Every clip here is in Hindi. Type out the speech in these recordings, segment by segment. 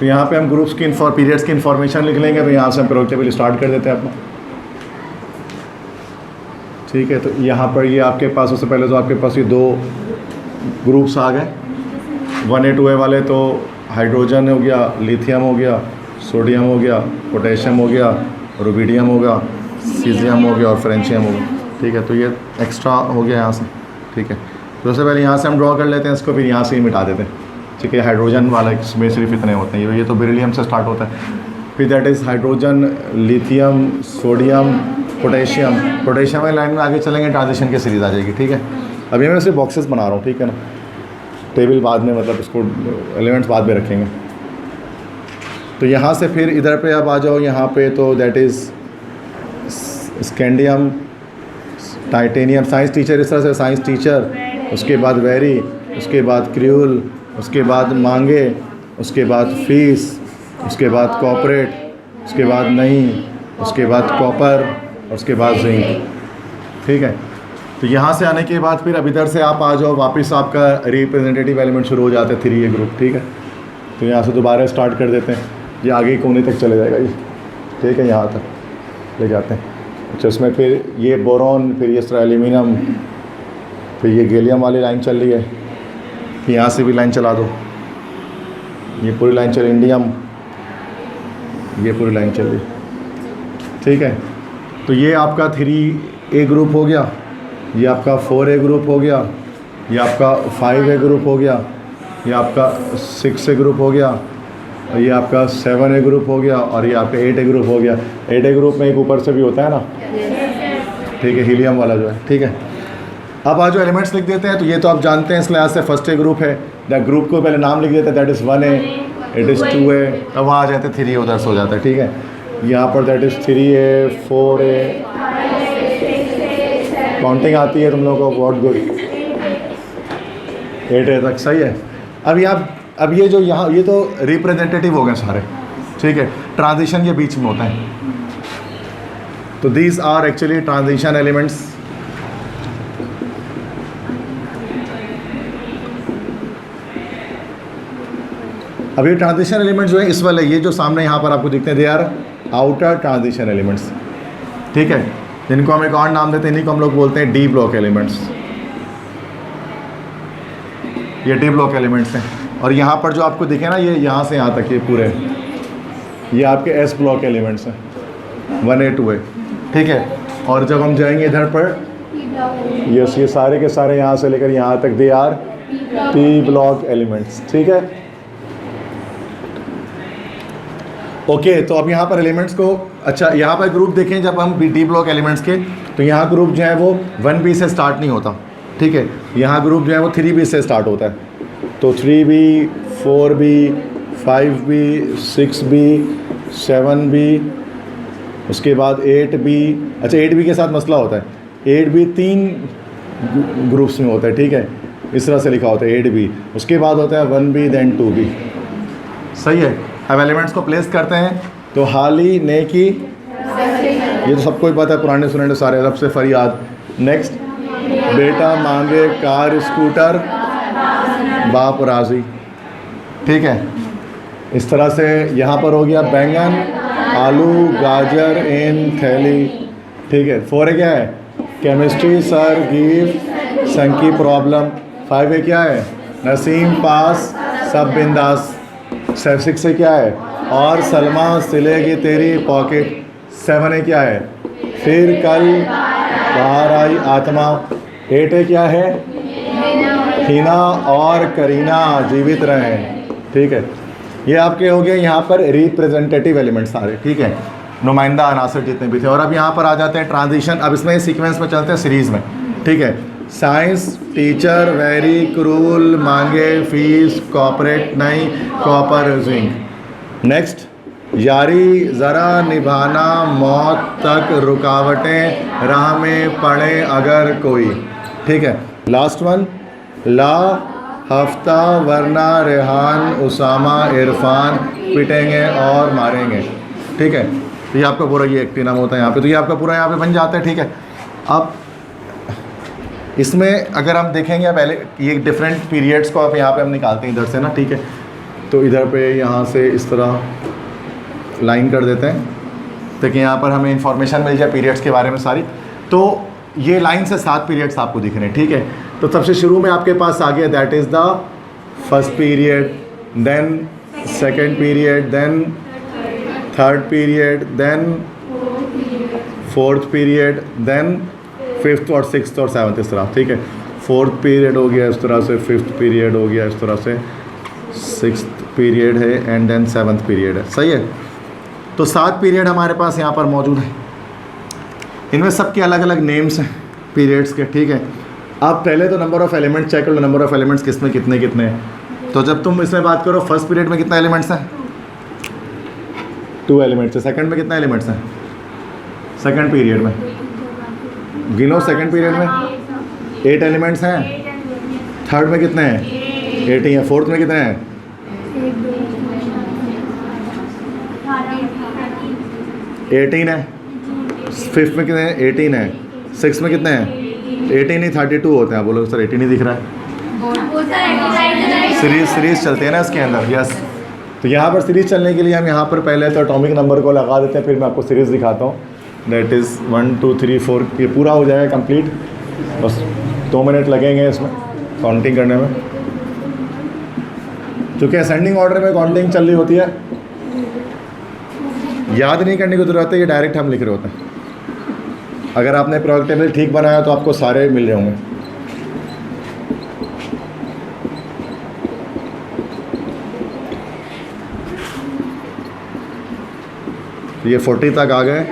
तो यहाँ पे हम ग्रुप्स की पीरियड्स की इन्फॉर्मेशन लिख लेंगे। तो यहाँ से हम प्रोजेक्ट टेबल स्टार्ट कर देते हैं अपना। ठीक है, तो यहाँ पर ये आपके पास सबसे पहले तो आपके पास ये दो ग्रुप्स आ गए 1A 2A वाले। तो हाइड्रोजन हो गया, लिथियम हो गया, सोडियम हो गया, पोटेशियम हो गया, रुबिडियम हो गया, सीजियम हो गया और फ्रेंशियम हो गया। ठीक है, तो ये एक्स्ट्रा हो गया यहाँ से। ठीक है, तो सबसे पहले यहाँ से हम ड्रॉ कर लेते हैं इसको, फिर यहाँ से ही मिटा देते हैं। ठीक है, हाइड्रोजन वाला इसमें सिर्फ इतने होते हैं, ये तो बेरिलियम से स्टार्ट होता है। फिर that is hydrogen, lithium, sodium, potassium. Potassium वाली लाइन में आगे चलेंगे, ट्रांजिशन की सीरीज़ आ जाएगी। ठीक है, अभी मैं सिर्फ बॉक्सेस बना रहा हूँ। ठीक है ना, टेबल बाद में, मतलब इसको एलिमेंट्स बाद में रखेंगे। तो यहाँ से फिर इधर पे आप आ जाओ, यहाँ पे तो that is scandium, titanium. Science teacher इस तरह से साइंस टीचर, उसके बाद वेरी, उसके बाद क्रियूल, उसके बाद मांगे, उसके बाद फीस, उसके बाद कॉपरेट, उसके बाद नहीं, उसके बाद कॉपर, उसके बाद जिंक। ठीक है, तो यहाँ से आने के बाद फिर अब इधर से आप आ जाओ वापस, आपका रिप्रेजेंटेटिव एलिमेंट शुरू हो जाते हैं 3A ग्रुप। ठीक है, तो यहाँ से दोबारा स्टार्ट कर देते हैं। ये आगे कोने तक चले जाएगा ये। ठीक है, यहाँ तक ले जाते हैं। अच्छा, उसमें फिर ये बोरॉन, फिर ये एल्यूमिनियम, फिर ये गैलियम वाली लाइन चल रही है। फिर यहाँ से भी लाइन चला दो, ये पूरी लाइन चल, इंडियम, ये पूरी लाइन चल रही। ठीक है, तो ये आपका 3A ग्रुप हो गया, ये आपका 4A ग्रुप हो गया, ये आपका 5A ग्रुप हो गया, ये आपका 6A ग्रुप हो गया, और ये आपका 7A ग्रुप हो गया, और ये आपका 8A ग्रुप हो गया। 8A ग्रुप में एक ऊपर से भी होता है ना। ठीक है, हीलियम वाला जो है। ठीक है, अब आज जो एलिमेंट्स लिख देते हैं, तो ये तो आप जानते हैं, इसलिए आज से 1A ग्रुप है। दैट ग्रुप को पहले नाम लिख देते हैं, that is 1A, it is 2A, तब वहाँ आ जाते हैं 3A, उधर से हो जाता है। ठीक है, यहाँ पर that is 3A, 4A, counting आती है तुम लोगों को, बहुत गुड। 8A तक सही है। अब ये जो यहाँ, ये तो रिप्रेजेंटेटिव हो गए सारे। ठीक है, ट्रांजिशन के बीच में होता है। तो these are actually transition elements. अब ये ट्रांजिशन एलिमेंट्स जो है इस वाले, ये जो सामने यहाँ पर आपको दिखते हैं, they are outer transition elements. ठीक है, जिनको हम एक और नाम देते हैं, इन्हीं को हम लोग बोलते हैं डी ब्लॉक एलिमेंट्स। ये डी ब्लॉक एलिमेंट्स हैं। और यहाँ पर जो आपको दिखे ना, ये यहाँ से यहाँ तक ये पूरे, ये आपके एस ब्लॉक एलिमेंट्स हैं, 1A 2A। ठीक है, और जब हम जाएंगे इधर पर, ये सारे के सारे यहाँ से लेकर यहाँ तक they R P block elements. ठीक है, ओके। तो अब यहाँ पर एलिमेंट्स को, अच्छा यहाँ पर ग्रुप देखें जब हम डी ब्लॉक एलिमेंट्स के, तो यहाँ ग्रुप जो है वो 1B से स्टार्ट नहीं होता। ठीक है, यहाँ ग्रुप जो है वो 3B से स्टार्ट होता है। तो 3B, 4B, 5B, 6B, 7B, उसके बाद 8B। अच्छा, 8B के साथ मसला होता है, 8B 3 ग्रुप्स में होता है। ठीक है, इस तरह से लिखा होता है 8B, उसके बाद होता है 1B देन 2B। सही है। अब एलिमेंट्स को प्लेस करते हैं, तो हाली, नेकी, ये तो सबको ही पता है, पुराने स्टूडेंट सारे, रब से फरियाद। नेक्स्ट, बेटा मांगे कार स्कूटर, बाप राजी। ठीक है, इस तरह से यहाँ पर हो गया बैंगन, आलू, गाजर इन थैली। ठीक है, 4A क्या है, केमिस्ट्री सर गिव संकी प्रॉब्लम। 5A क्या है, नसीम पास सब बिंदास। 6A क्या है, और सलमा सिलेगी तेरी पॉकेट। 7A क्या है, फिर कल बाहर आई आत्मा। 8A क्या है, हिना और करीना जीवित रहें। ठीक है, ये आपके हो गए यहाँ पर रिप्रेजेंटेटिव एलिमेंट्स सारे। ठीक है, नुमाइंदा अनासर जितने भी थे। और अब यहाँ पर आ जाते हैं ट्रांजिशन। अब इसमें सीक्वेंस में चलते हैं सीरीज़ में। ठीक है, साइंस टीचर, वेरी, क्रूल, मांगे, फीस, कॉपरेट नहीं, कॉपर, जिंक। नेक्स्ट, यारी ज़रा निभाना, मौत तक रुकावटें राह में पड़े अगर कोई। ठीक है, लास्ट वन, ला हफ्ता वरना रेहान, उसामा, इरफान पिटेंगे और मारेंगे। ठीक है, तो ये आपका पूरा ये एक्टिनम होता है यहाँ पे, तो ये आपका पूरा यहाँ पे बन जाता है। ठीक है, अब इसमें अगर हम देखेंगे पहले, ये डिफरेंट पीरियड्स को आप यहाँ पे हम निकालते हैं इधर से ना। ठीक है, तो इधर पे यहाँ से इस तरह लाइन कर देते हैं ताकि यहाँ पर हमें इंफॉर्मेशन मिल जाए पीरियड्स के बारे में सारी। तो ये लाइन से 7 पीरियड्स आपको दिख रहे हैं, ठीक है। तो सबसे शुरू में आपके पास आ गया that is the first period, then second period, then third period, then fourth period, then fifth और सिक्स्थ और सेवन्थ, इस तरह, ठीक है। फोर्थ पीरियड हो गया इस तरह से, फिफ्थ पीरियड हो गया इस तरह से, सिक्स्थ पीरियड है एंड देन सेवन्थ पीरियड है, सही है। तो 7 पीरियड हमारे पास यहाँ पर मौजूद है। इनमें सबके अलग अलग नेम्स हैं पीरियड्स के, ठीक है। अब पहले तो नंबर ऑफ़ एलिमेंट्स चेक कर लो, नंबर ऑफ़ एलिमेंट्स किसमें कितने कितने हैं। तो जब तुम इसमें बात करो फर्स्ट पीरियड में कितना एलिमेंट्स हैं, 2 एलिमेंट्स है। सेकंड में कितना एलिमेंट्स हैं, सेकंड पीरियड में गिनो, सेकंड पीरियड में 8 एलिमेंट्स हैं। थर्ड में कितने हैं, 8 ही हैं। फोर्थ में कितने हैं, 18 है। फिफ्थ में कितने हैं, 18 है। सिक्स में कितने हैं, 18 ही 32 होते हैं। बोलो सर 18 ही दिख रहा है। सीरीज चलती है ना इसके अंदर, यस। तो यहाँ पर सीरीज़ चलने के लिए हम यहाँ पर पहले तो एटॉमिक नंबर को लगा देते हैं, फिर मैं आपको सीरीज़ दिखाता हूँ। दैट इज़ 1 2 3 4, ये पूरा हो जाएगा कंप्लीट। बस 2 मिनट लगेंगे इसमें काउंटिंग करने में, क्योंकि असेंडिंग ऑर्डर में काउंटिंग चल रही होती है। याद नहीं करने की ज़रूरत है, ये डायरेक्ट हम लिख रहे होते हैं। अगर आपने प्रोडक्ट टेबल ठीक बनाया तो आपको सारे मिल रहे होंगे। तो ये 40 तक आ गए।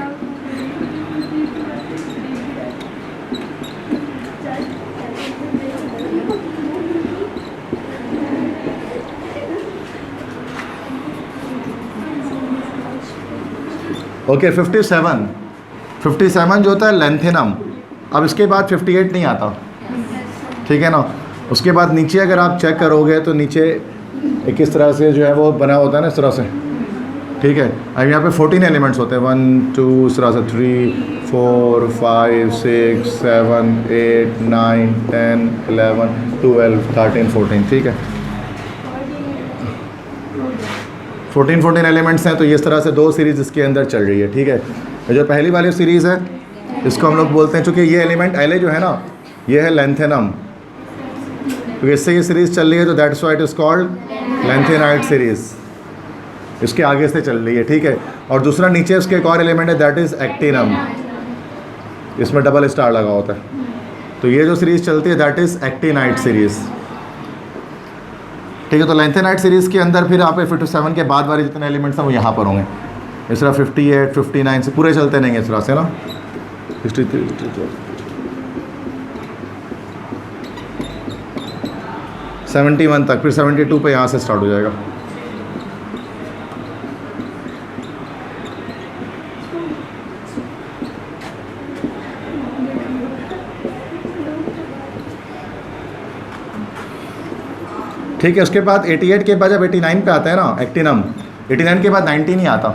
ओके 57 जो होता है लेंथेनम। अब इसके बाद 58 नहीं आता, ठीक है ना। उसके बाद नीचे अगर आप चेक करोगे तो नीचे एक इस तरह से जो है वो बना होता है ना, इस तरह से, ठीक है। अब यहाँ पे 14 एलिमेंट्स होते हैं, 1 2 इस तरह से 3 4 5 6 7 8 9 10 11 12 13 14, ठीक है। 14 एलिमेंट्स हैं। तो ये इस तरह से 2 सीरीज़ इसके अंदर चल रही है, ठीक है। जो पहली वाली सीरीज़ है इसको हम लोग बोलते हैं, चूँकि ये एलिमेंट एले जो है ना, ये है लेंथेनम, तो इससे ये सीरीज़ चल रही है, तो that's why it is called lanthanide series. इसके आगे से चल रही है, ठीक है। और दूसरा नीचे उसके एक और एलिमेंट है दैट इज़ एक्टिनम, इसमें डबल स्टार लगा होता है। तो ये जो सीरीज़ चलती है दैट इज़ एक्टिनाइट सीरीज़, ठीक है। तो लेंथेनाइट सीरीज़ के अंदर फिर आप 57 के बाद वाले जितने एलिमेंट्स हैं वो यहाँ पर होंगे। इस तरह 58 59 से पूरे चलते रहेंगे इस तरह से ना, 63 71 तक, फिर 72 पे यहाँ से स्टार्ट हो जाएगा। ठीक है। उसके बाद 88 के बाद जब 89 पे आता है ना एक्टिनम, 89 के बाद 90 नहीं आता,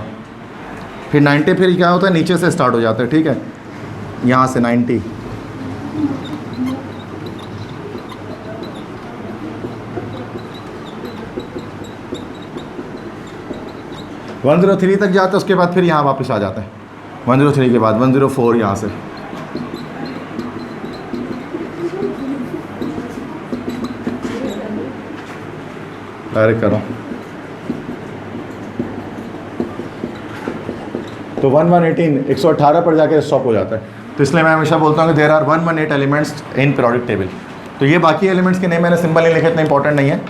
फिर 90 फिर क्या होता है नीचे से स्टार्ट हो जाता है, ठीक है। यहाँ से 90 103 तक जाता है। उसके बाद फिर यहाँ वापस आ जाता है 103 के बाद 104 यहाँ से। डायरेक्ट करो तो 118 पर जाके स्टॉप हो जाता है। तो इसलिए मैं हमेशा बोलता हूँ कि there are 118 elements in periodic table. तो ये बाकी एलिमेंट्स के नेम मैंने सिंबल नहीं लिखे, इतना इंपॉर्टेंट नहीं है।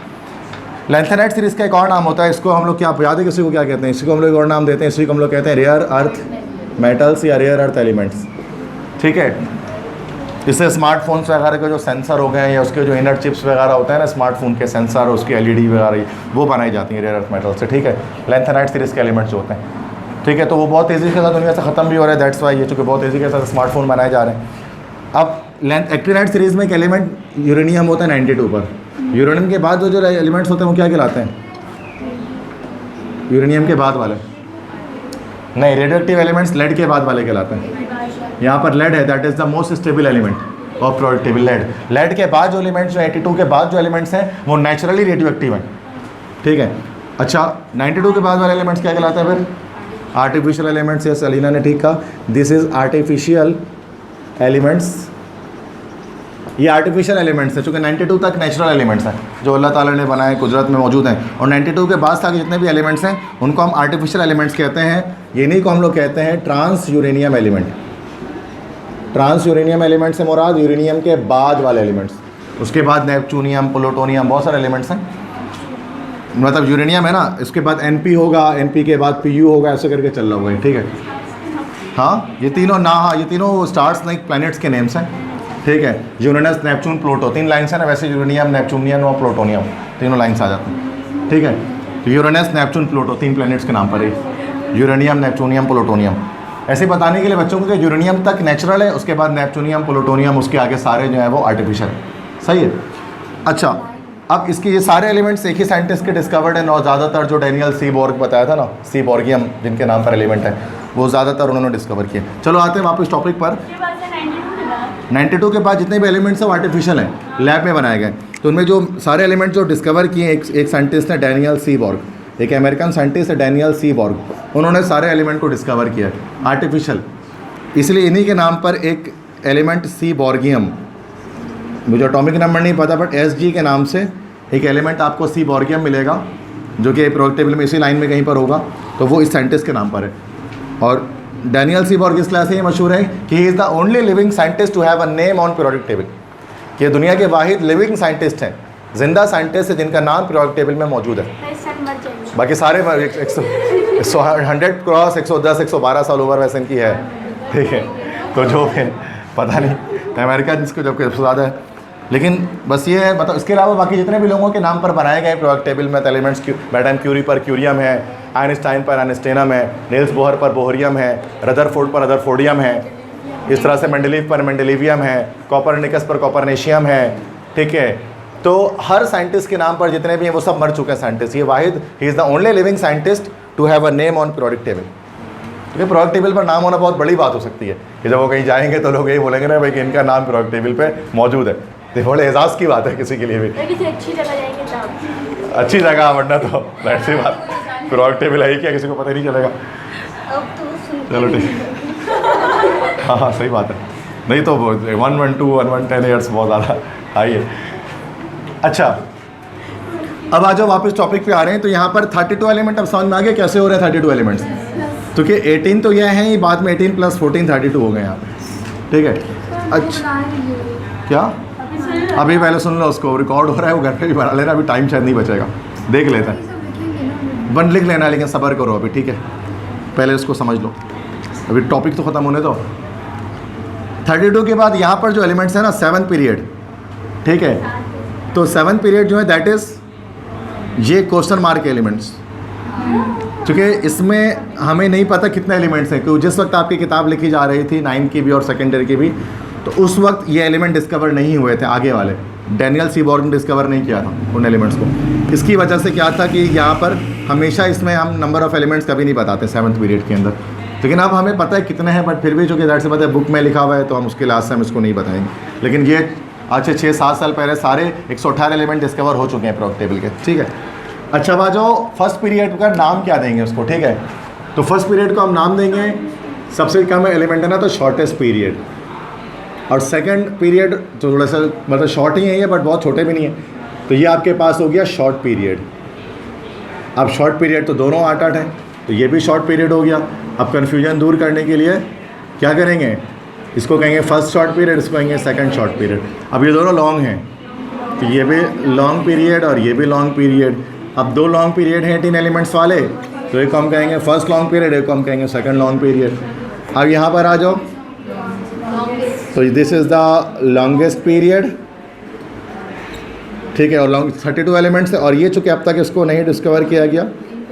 लेंथेनाइट सीरीज़ का एक और नाम होता है, इसको हम लोग क्या याद है किसी को क्या कहते हैं, इसी को हम लोग और नाम देते हैं, इसी को हम लोग कहते हैं रेयर अर्थ मेटल्स या रेयर अर्थ एलिमेंट्स, ठीक है। इससे स्मार्टफोन्स वगैरह के जो सेंसर हो गए हैं या उसके जो इनर चिप्स वगैरह होते हैं ना स्मार्टफोन के सेंसर, उसकी LED वगैरह वो बनाई जाती हैं रेयर अर्थ मेटल से, ठीक है। लेंथेनाइट सीरीज़ के एलिमेंट्स जो होते हैं, ठीक है। तो वो बहुत तेज़ी के साथ दुनिया से ख़त्म भी हो रहा है, दैट्स वाई ये चूँकि बहुत तेज़ी के साथ स्मार्टफोन बनाए जा रहे हैं। अब एक्टिनाइट सीरीज़ में एक एलिमेंट यूरेनियम होता है 92 पर। यूरेनियम के बाद जो एलिमेंट्स होते हैं वो क्या कहलाते हैं, यूरेनियम के बाद वाले नहीं, रेडियोएक्टिव एलिमेंट्स लेड के बाद वाले कहलाते हैं। यहाँ पर लेड है, that is the most stable element of periodic table. Lead के बाद जो एलिमेंट्स, जो 82 के बाद जो एलिमेंट्स हैं वो नेचुरली रेडियोएक्टिव हैं, ठीक है। अच्छा 92 के बाद वाले एलिमेंट्स क्या कहलाते हैं फिर? Artificial elements. या सलीना ने ठीक कहा, दिस इज आर्टिफिशियल एलिमेंट्स। ये आर्टिफिशियल एलिमेंट्स है, चूँकि 92 तक नेचुरल एलिमेंट्स हैं जो अल्लाह ताला ने बनाए, कुदरत में मौजूद हैं, और 92 के बाद तक जितने भी एलिमेंट्स हैं उनको हम आर्टिफिशियल एलिमेंट्स कहते हैं। ये नहीं को हम लोग कहते हैं transuranium element. Transuranium element से मुराद यूरेनियम के बाद वाले एलिमेंट्स, उसके बाद नेपच्यूनियम, प्लूटोनियम, बहुत सारे एलिमेंट्स हैं। मतलब यूरेनियम है ना, इसके बाद NP होगा, NP के बाद PU होगा, ऐसे करके चल रहा होगा, ठीक है। हाँ ये तीनों ना, हाँ ये तीनों स्टार्स लाइक प्लैनेट्स के नेम्स हैं, ठीक है। यूरेनस, नेपच्यून, प्लूटो, 3 लाइन्स हैं ना, वैसे यूरेनियम, नेपच्यूनियम और प्लूटोनियम तीनों लाइन्स आ जाते हैं, ठीक है। तो यूरेनस, नेपच्यून, प्लूटो 3 प्लैनेट्स के नाम पर है, यूरेनियम, नेपच्यूनियम, प्लूटोनियम। ऐसे बताने के लिए बच्चों को कि यूरेनियम तक नेचुरल है, उसके बाद नेपच्यूनियम, प्लूटोनियम, उसके आगे सारे जो है वो आर्टिफिशियल है, सही है। अच्छा अब इसके ये सारे एलिमेंट्स एक ही साइंटिस्ट के डिस्कवर्ड हैं, और ज़्यादातर जो डैनियल सीबोर्ग बताया था ना, सीबोर्गियम जिनके नाम पर एलिमेंट है, वो ज़्यादातर उन्होंने डिस्कवर किए। चलो आते हैं वापस टॉपिक पर। 92 के बाद जितने भी एलिमेंट्स हैं वो आर्टिफिशियल हैं, लैब में बनाए गए। तो उनमें जो सारे एलिमेंट्स जो डिस्कवर किए, एक साइंटिस्ट है डैनियल सीबोर्ग, एक अमेरिकन साइंटिस्ट है डैनियल सीबोर्ग, उन्होंने सारे एलिमेंट को डिस्कवर किया आर्टिफिशियल। इसलिए इन्हीं के नाम पर एक एलिमेंट सीबोर्गियम, मुझे एटॉमिक नंबर नहीं पता, बट SG के नाम से एक एलिमेंट आपको सीबोर्गियम मिलेगा, जो कि पीरियोडिक टेबल में इसी लाइन में कहीं पर होगा, तो वो इस साइंटिस्ट के नाम पर है। और डैनियल सीबोर्ग इस क्लास से ये मशहूर है कि he is the only living scientist to have a name on periodic table. ये दुनिया के वाहिद लिविंग साइंटिस्ट हैं, जिंदा साइंटिस्ट है जिनका नाम पीरियोडिक टेबल में मौजूद है। बाकी सारे 100 क्रॉस 110 112 साल उम्र वैसे इनकी है, ठीक है। तो जो है पता नहीं अमेरिका जिसको जब ज़्यादा है, लेकिन बस ये है। मतलब इसके अलावा बाकी जितने भी लोगों के नाम पर बनाए गए पीरियोडिक टेबल में एलिमेंट्स, मैडम क्यूरी पर क्यूरियम है, आइंस्टाइन पर आइंस्टाइनम है, नील्स बोहर पर बोहरियम है, रदरफोर्ड पर रदरफोर्डियम है, इस तरह से मेंडेलीव पर मेंडेलीवियम है, कॉपरनिकस पर कॉपरनेशियम है, ठीक है। तो हर साइंटिस्ट के नाम पर जितने भी हैं वो सब मर चुके हैं साइंटिस्ट। ये Wahid he is the only living scientist to have a name on periodic table. क्योंकि पीरियोडिक टेबल पर नाम होना बहुत बड़ी बात हो सकती है कि जब वो कहीं जाएंगे तो लोग यही बोलेंगे ना भाई कि इनका नाम पीरियोडिक टेबल पे मौजूद है। तो बड़े एजाज़ की बात है किसी के लिए भी। अच्छी जगह, वरना तो जाहिर सी बात पीरियोडिक टेबल है ही क्या, किसी को पता ही नहीं चलेगा। चलो ठीक, हाँ सही बात है। नहीं तो 112 110 ईयर्स बहुत ज़्यादा हाई है। अच्छा अब आ जाओ वापस टॉपिक पे आ रहे हैं। तो यहाँ पर 32 एलिमेंट अब समझ में आ गया कैसे हो रहे हैं 32 एलिमेंट्स। तो कि 18 तो यह हैं ही, बाद में 18 + 14 32 हो गए यहाँ पे, ठीक है। अच्छा क्या अभी पहले सुन लो, उसको रिकॉर्ड हो रहा है, वो घर पे भी बना लेना, अभी टाइम शायद नहीं बचेगा, देख लेते हैं। बन लिख लेना, लेकिन सब्र करो अभी, ठीक है, पहले उसको समझ लो, अभी टॉपिक तो ख़त्म होने दो। 32 के बाद यहाँ पर जो एलिमेंट्स हैं ना, 7th पीरियड, ठीक है। तो 7th पीरियड जो है दैट इज़ ये क्वेश्चन मार्क एलिमेंट्स, क्योंकि इसमें हमें नहीं पता कितने एलिमेंट्स हैं। क्योंकि जिस वक्त आपकी किताब लिखी जा रही थी 9 की भी और सेकेंडरी की भी, तो उस वक्त ये एलिमेंट डिस्कवर नहीं हुए थे आगे वाले। डैनियल सीबोर्ग ने डिस्कवर नहीं किया था उन एलिमेंट्स को। इसकी वजह से क्या था कि यहाँ पर हमेशा इसमें हम नंबर ऑफ़ एलिमेंट्स कभी नहीं बताते 7th पीरियड के अंदर, लेकिन अब हमें पता है कितने हैं, बट फिर भी जो कि ज़ाहिर सी बात है बुक में लिखा हुआ है तो हम उसके लास्ट से हम इसको नहीं बताएंगे। लेकिन ये आज से 6-7 साल पहले सारे 118 एलिमेंट डिस्कवर हो चुके हैं पीरियोडिक टेबल के, ठीक है। अच्छा अब जो फर्स्ट पीरियड का नाम क्या देंगे उसको, ठीक है। तो फर्स्ट पीरियड को हम नाम देंगे, सबसे कम एलिमेंट है ना, तो शॉर्टेस्ट पीरियड। और सेकंड पीरियड तो थोड़ा सा मतलब शॉर्ट ही है ये, बट बहुत छोटे भी नहीं है, तो ये आपके पास हो गया शॉर्ट पीरियड। अब शॉर्ट पीरियड तो दोनों 8-8 हैं, तो ये भी शॉर्ट पीरियड हो गया। अब कन्फ्यूजन दूर करने के लिए क्या करेंगे, इसको कहेंगे फर्स्ट शॉर्ट पीरियड, इसको कहेंगे सेकंड शॉर्ट पीरियड। अब ये दोनों लॉन्ग हैं, तो ये भी लॉन्ग पीरियड और ये भी लॉन्ग पीरियड। अब 2 लॉन्ग पीरियड हैं 18 एलिमेंट्स वाले, तो एक को हम कहेंगे फर्स्ट लॉन्ग पीरियड, एक को हम कहेंगे सेकंड लॉन्ग पीरियड। अब यहाँ पर आ जाओ, तो this is the longest period, ठीक है। और लॉन्ग 32 एलिमेंट्स है, और ये चूँकि अब तक इसको नहीं डिस्कवर किया गया,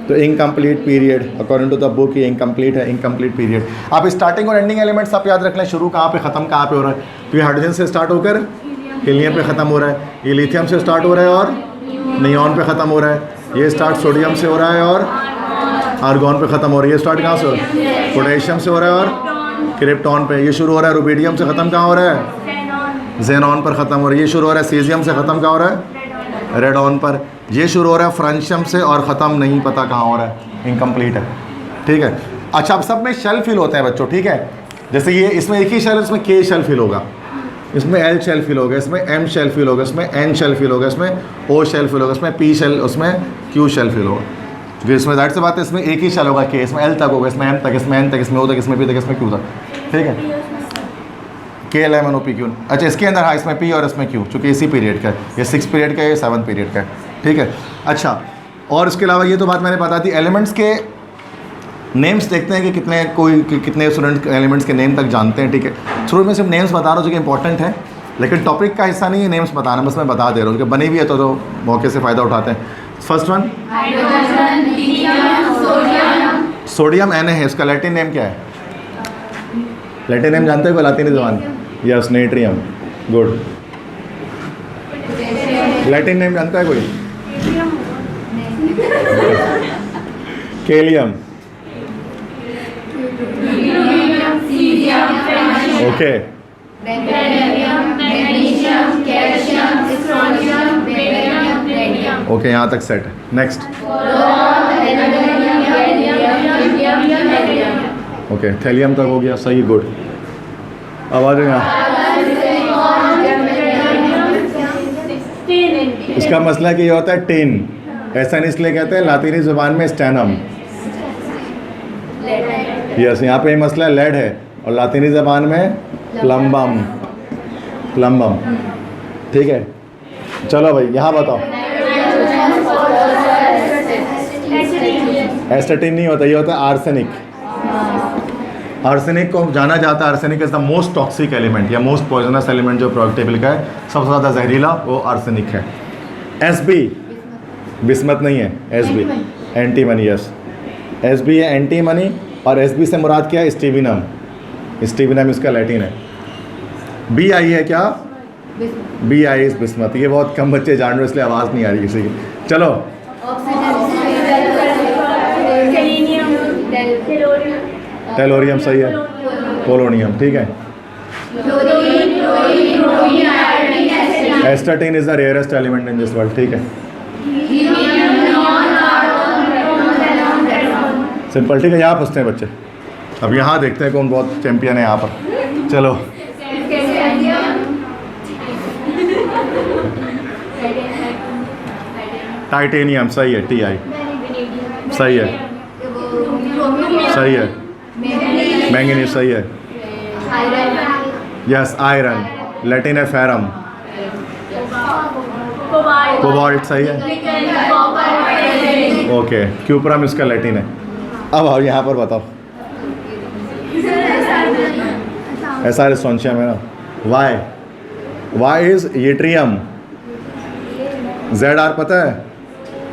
तो incomplete period according to the book ये इनकम्प्लीट है, इनकम्प्लीट पीरियड। आप स्टार्टिंग और एंडिंग एलिमेंट्स आप याद रख लें, शुरू कहाँ पे ख़त्म कहाँ पे हो रहा है। तो ये हाइड्रोजन से स्टार्ट होकर हीलियम पे ख़त्म हो रहा है, ये लिथियम से स्टार्ट हो रहा है और नियॉन पे ख़त्म हो रहा है, ये स्टार्ट सोडियम से हो रहा है और आर्गॉन पे ख़त्म हो रहा है, ये स्टार्ट कहाँ से हो रहा है, पोटेशियम से हो रहा है और क्रिप्टॉन पे। ये शुरू हो रहा है रुबिडियम से, ख़त्म कहाँ हो रहा है, जेनॉन पर ख़त्म हो रहा है। ये शुरू हो रहा है सीजियम से, ख़त्म कहाँ हो रहा है, रेडॉन पर। ये शुरू हो रहा है फ्रांशियम से और ख़त्म नहीं पता कहाँ हो रहा है, इनकम्प्लीट है, ठीक है। अच्छा, अब सब में शेल फिल होते हैं बच्चों, ठीक है। जैसे ये इसमें एक ही शेल, इसमें के शेल फिल होगा, इसमें एल शेल फिल होगा, इसमें एम शेल फिल होगा, इसमें एन शेल फिल होगा, इसमें ओ शेल फिल होगा, इसमें पी शेल, उसमें क्यू शेल फिल होगा। क्योंकि इसमें ज़ाहिर सी बात है इसमें एक ही शेल होगा के, इसमें एल तक होगा, इसमें एम तक, इसमें एन तक, इसमें ओ तक, इसमें पी तक, इसमें क्यू तक, ठीक है। K L M N O P Q. अच्छा, इसके अंदर हाँ इसमें पी और इसमें क्यू, चूँकि इसी पीरियड का है, ये 6 पीरियड का है, ये 7 पीरियड का है, ठीक है। अच्छा, और इसके अलावा ये तो बात मैंने बता दी। एलिमेंट्स के नेम्स देखते हैं कि कितने स्टूडेंट एलिमेंट्स के नेम तक जानते हैं, ठीक है। शुरू में सिर्फ नेम्स बता रहा हूँ जो कि इंपॉर्टेंट है, लेकिन टॉपिक का हिस्सा नहीं है नेम्स बताना, बस मैं बता दे रहा हूँ कि बनी भी है तो मौके से फ़ायदा उठाते हैं। फर्स्ट वन सोडियम एन है, इसका लैटिन नेम क्या है? लैटिन नेम जानते हो लातीनी ज़बान? Yes, natrium, good. Latin name जानता है कोई? केलियम, ओके। ओके, यहाँ तक सेट है। नेक्स्ट, ओके, थैलियम तक हो गया, सही, गुड। अब आ जाओ यहाँ। इसका मसला कि ये होता है टिन, ऐसा नहीं इसलिए कहते हैं, लातीनी ज़ुबान में स्टेनम। यस, यहाँ पे ये मसला लेड है और लातीनी ज़बान में प्लम्बम, प्लम्बम, ठीक है। चलो भाई यहाँ बताओ। एस्टेटिन नहीं होता, ये होता है आर्सेनिक। आर्सेनिक को जाना जाता है, arsenic is the most toxic element या मोस्ट पॉइजनस एलिमेंट जो प्रोडक्ट टेबल का है, सबसे ज़्यादा जहरीला वो आर्सेनिक है। एसबी, बिस्मत नहीं है, एसबी एंटीमनी, यस, एसबी है एंटीमनी। और एसबी से मुराद क्या है? स्टीबिनम, स्टीबिनम इसका लैटिन है। बी आई है क्या? बी आई इस बिस्मत। ये बहुत कम बच्चे जान रहे हो इसलिए आवाज़ नहीं आ रही किसी की। चलो, टेलोरियम सही है, पोलोनियम, ठीक है। Astatine is the rarest element in this world, ठीक है, सिंपल, ठीक है। यहाँ फंसते हैं बच्चे। अब यहाँ देखते हैं कौन बहुत चैंपियन है यहाँ पर। चलो, टाइटेनियम सही है, टी आई सही है, सही है। मैंगनीज सही है, यस। आयरन, लैटिन है फेरम। कोबाल्ट सही है, ओके। क्यूप्रम इसका लैटिन है। अब आओ यहाँ पर बताओ। ऐसा सोनशियम है ना। Y, Y is yttrium. Z R पता है?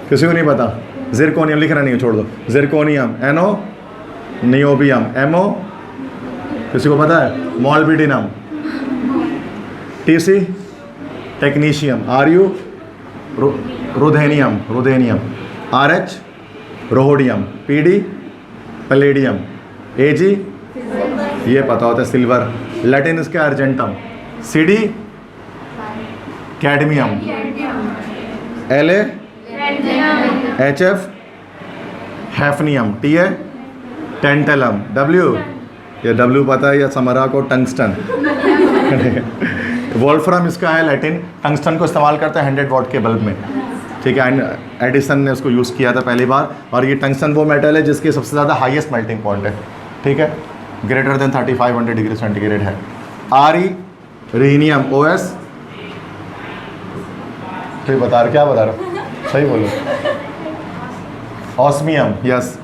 किसी को नहीं पता? जिरकोनियम लिखना नहीं है, छोड़ दो। जिरकोनियम, एनो नियोबियम, एमओ किसी को पता है? Molybdenum. TC technetium, R U ruthenium, ruthenium. RH rhodium, PD palladium, AG ये पता होता है सिल्वर। लैटिन इसका argentum. CD cadmium. LA HF hafnium. TA tantalum. W, ये डब्ल्यू पता है या समरा को? टंगस्टन। वोल्फ्राम इसका है लैटिन। टंगस्टन को इस्तेमाल करता है 100 वॉट के बल्ब में, ठीक है। एडिसन ने उसको यूज़ किया था पहली बार। और ये टंगस्टन वो मेटल है जिसकी सबसे ज़्यादा हाईएस्ट मेल्टिंग पॉइंट है, ठीक है, ग्रेटर देन 3500 डिग्री सेंटीग्रेड है। आरी रीनियम, ओएस ठीक बता रहे, क्या बता रहे हो? सही बोलो। Osmium, yes.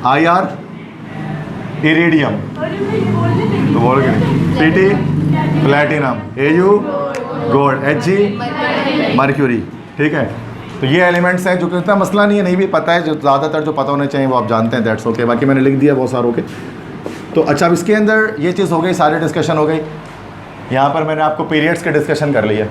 आईआर इरिडियम, तो बोल गए। PT platinum. AU gold. Hg mercury, ठीक है। तो ये एलिमेंट्स हैं जो कि इतना मसला नहीं है, नहीं भी पता है, जो ज़्यादातर जो पता होने चाहिए वो आप जानते हैं, दैट्स ओके। बाकी मैंने लिख दिया बहुत सारों के। तो अच्छा, अब इसके अंदर ये चीज़ हो गई, सारी डिस्कशन हो गई। यहाँ पर मैंने आपको पीरियड्स के डिस्कशन कर लिया।